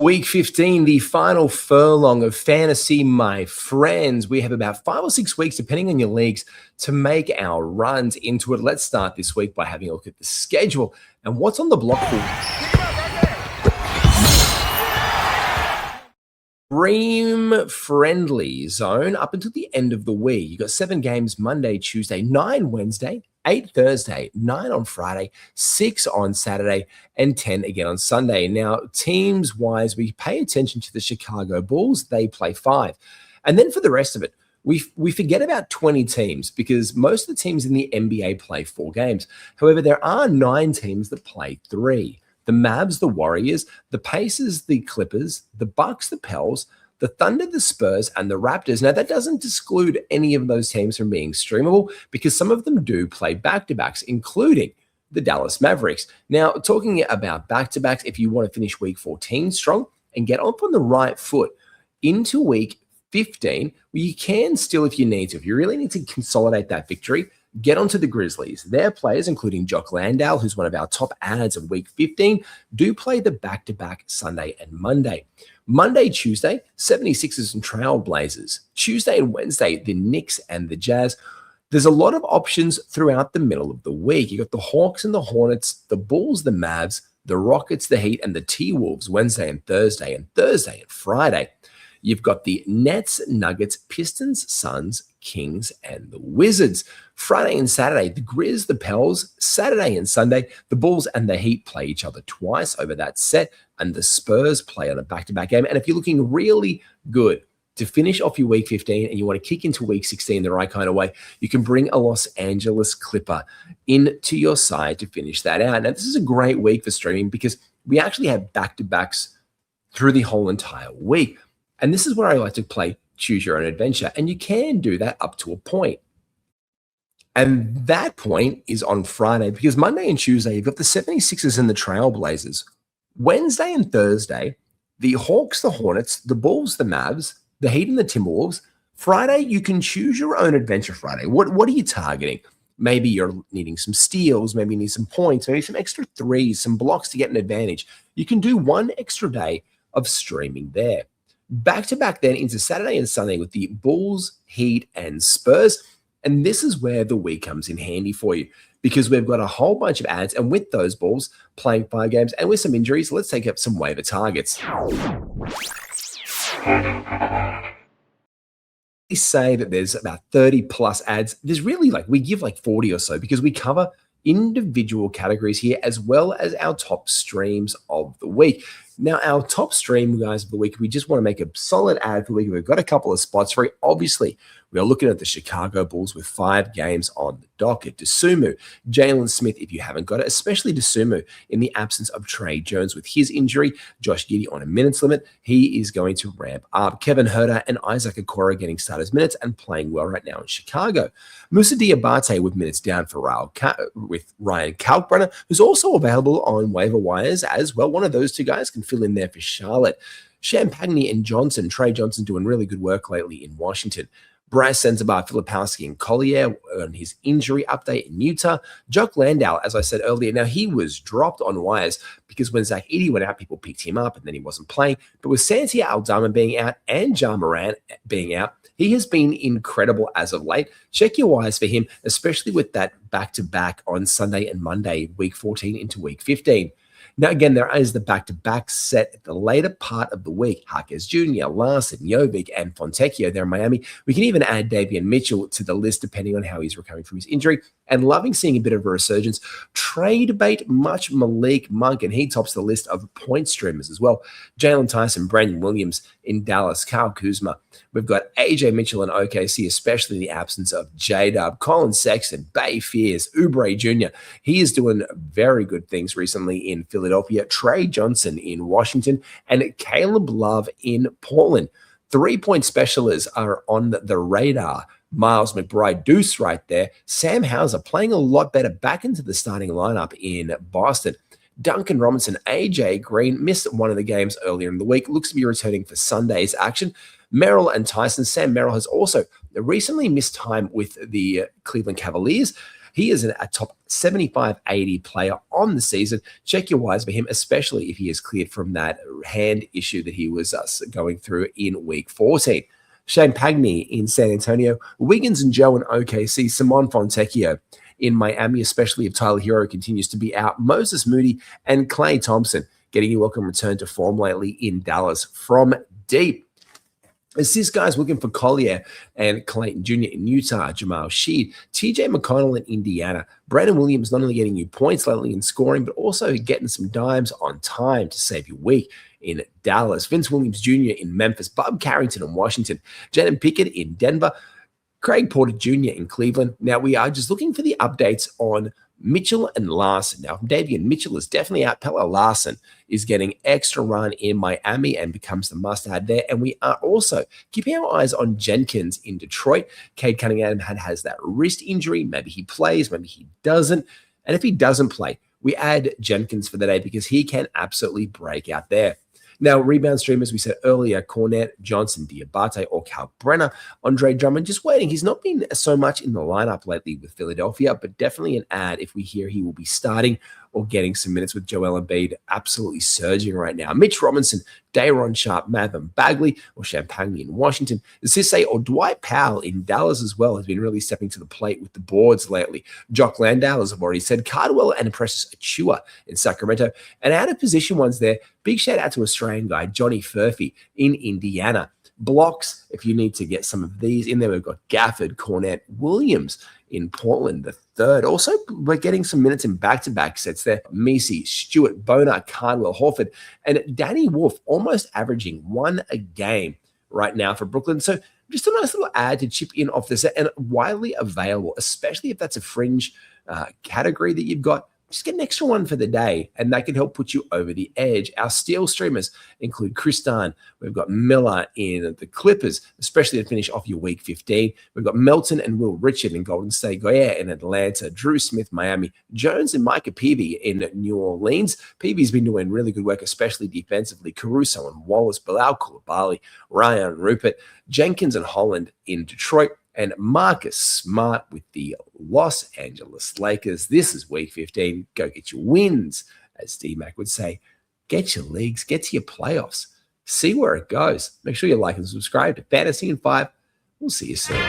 Week 15, the final furlong of fantasy, my friends. We have about 5 or 6 weeks, depending on your leagues, to make our runs into it. Let's start this week by having a look at the schedule and what's on the block for Dream-friendly zone up until the end of the week. You've got 7 games Monday, Tuesday, 9 Wednesday, 8 Thursday, 9 on Friday, 6 on Saturday, and 10 again on Sunday. Now, teams-wise, we pay attention to the Chicago Bulls. They play 5. And then for the rest of it, we forget about 20 teams because most of the teams in the NBA play 4 games. However, there are 9 teams that play 3. The Mavs, the Warriors, the Pacers, the Clippers, the Bucks, the Pels, the Thunder, the Spurs, and the Raptors. Now, that doesn't exclude any of those teams from being streamable because some of them do play back-to-backs, including the Dallas Mavericks. Now, talking about back-to-backs, if you want to finish week 14 strong and get off on the right foot into week 15, well, you can still, if you need to, if you really need to consolidate that victory, get onto the Grizzlies. Their players, including Jock Landale, who's one of our top ads of week 15, do play the back-to-back Sunday and Monday. Monday, Tuesday, 76ers and Trailblazers. Tuesday and Wednesday, the Knicks and the Jazz. There's a lot of options throughout the middle of the week. You got the Hawks and the Hornets, the Bulls, the Mavs, the Rockets, the Heat, and the T-Wolves Wednesday and Thursday and Friday. You've got the Nets, Nuggets, Pistons, Suns, Kings, and the Wizards. Friday and Saturday, the Grizz, the Pels. Saturday and Sunday, the Bulls and the Heat play each other twice over that set, and the Spurs play on a back-to-back game. And if you're looking really good to finish off your week 15 and you want to kick into week 16 the right kind of way, you can bring a Los Angeles Clipper into your side to finish that out. Now, this is a great week for streaming because we actually have back-to-backs through the whole entire week. And this is where I like to play choose your own adventure. And you can do that up to a point. And that point is on Friday because Monday and Tuesday, you've got the 76ers and the Trailblazers. Wednesday and Thursday, the Hawks, the Hornets, the Bulls, the Mavs, the Heat and the Timberwolves. Friday, you can choose your own adventure Friday. What are you targeting? Maybe you're needing some steals, maybe you need some points, maybe some extra threes, some blocks to get an advantage. You can do one extra day of streaming there. Back-to-back then into Saturday and Sunday with the Bulls, Heat, and Spurs. And this is where the week comes in handy for you because we've got a whole bunch of ads. And with those Bulls playing 5 games and with some injuries, let's take up some waiver targets. We say that there's about 30 plus ads. There's really we give 40 or so because we cover individual categories here as well as our top streams of the week. Now, our top stream, guys, of the week, we just want to make a solid ad for the week. We've got a couple of spots for it. Obviously, we are looking at the Chicago Bulls with 5 games on the docket. Dosunmu, Jalen Smith, if you haven't got it, especially Dosunmu in the absence of Trey Jones with his injury. Josh Giddey on a minutes limit. He is going to ramp up. Kevin Huerter and Isaac Okoro getting starters minutes and playing well right now in Chicago. Musa Diabate with minutes down for Ryan Kalkbrenner, who's also available on waiver wires as well. One of those two guys can fill in there for Charlotte. Champagne and Johnson, Trey Johnson doing really good work lately in Washington. Bryce Sensabaugh, Filipowski, and Collier on his injury update in Utah. Jock Landale, as I said earlier, now he was dropped on wires because when Zach Edey went out, people picked him up and then he wasn't playing. But with Santia Aldama being out and Ja Morant being out, he has been incredible as of late. Check your wires for him, especially with that back-to-back on Sunday and Monday, week 14 into week 15. Now, again, there is the back-to-back set at the later part of the week. Harkes Jr., Larson, Jovic, and Fontecchio there in Miami. We can even add Davion Mitchell to the list depending on how he's recovering from his injury. And loving seeing a bit of a resurgence. Trade bait much Malik Monk, and he tops the list of point streamers as well. Jalen Tyson, Brandon Williams in Dallas, Kyle Kuzma. We've got AJ Mitchell in OKC, especially in the absence of J-Dub, Colin Sexton, Bay Fears, Oubre Jr. He is doing very good things recently in Philadelphia. Trey Johnson in Washington, and Caleb Love in Portland. 3-point specialists are on the radar. Miles McBride Deuce right there. Sam Hauser playing a lot better back into the starting lineup in Boston. Duncan Robinson, AJ Green missed one of the games earlier in the week. Looks to be returning for Sunday's action. Merrill and Tyson. Sam Merrill has also recently missed time with the Cleveland Cavaliers. He is a top 75, 80 player on the season. Check your wires for him, especially if he is cleared from that hand issue that he was going through in week 14. Shane Pagney in San Antonio, Wiggins and Joe in OKC, Simon Fontecchio in Miami, especially if Tyler Hero continues to be out, Moses Moody and Klay Thompson getting a welcome return to form lately in Dallas from deep. Assist guys looking for Collier and Clayton Jr. in Utah, Jamal Sheed, TJ McConnell in Indiana, Brandon Williams not only getting you points lately in scoring, but also getting some dimes on time to save your week in Dallas, Vince Williams Jr. in Memphis, Bob Carrington in Washington, Jaden Pickett in Denver, Craig Porter Jr. in Cleveland. Now, we are just looking for the updates on Mitchell and Larson. Now, Davian Mitchell is definitely out. Pella Larson is getting extra run in Miami and becomes the must-add there. And we are also keeping our eyes on Jenkins in Detroit. Cade Cunningham has that wrist injury. Maybe he plays, maybe he doesn't. And if he doesn't play, we add Jenkins for the day because he can absolutely break out there. Now, rebound streamers, we said earlier, Cornette, Johnson, Diabate, or Cal Brenner. Andre Drummond, just waiting. He's not been so much in the lineup lately with Philadelphia, but definitely an ad if we hear he will be starting or getting some minutes with Joel Embiid absolutely surging right now. Mitch Robinson, Day'Ron Sharpe, Malcolm Bagley, or Champagne in Washington. Cisse or Dwight Powell in Dallas as well has been really stepping to the plate with the boards lately. Jock Landale, as I've already said, Cardwell and Precious Achua in Sacramento. And out of position ones there, big shout out to Australian guy Johnny Furphy in Indiana. Blocks, if you need to get some of these in there, we've got Gafford, Cornette, Williams in Portland, the third. Also, we're getting some minutes in back-to-back sets there. Messi, Stewart, Bonar, Cardwell, Horford, and Danny Wolf almost averaging one a game right now for Brooklyn. So just a nice little ad to chip in off the set and widely available, especially if that's a fringe category that you've got. Just get an extra one for the day, and that can help put you over the edge. Our steel streamers include Chris Dunn. We've got Miller in the Clippers, especially to finish off your week 15. We've got Melton and Will Richard in Golden State, Goyer in Atlanta, Drew Smith, Miami, Jones and Micah Peavy in New Orleans. Peavy's been doing really good work, especially defensively. Caruso and Wallace, Bilal Coulibaly, Ryan Rupert, Jenkins and Holland in Detroit, and Marcus Smart with the Los Angeles Lakers. This is week 15. Go get your wins, as D-Mac would say. Get your leagues, get to your playoffs. See where it goes. Make sure you like and subscribe to Fantasy in 5. We'll see you soon.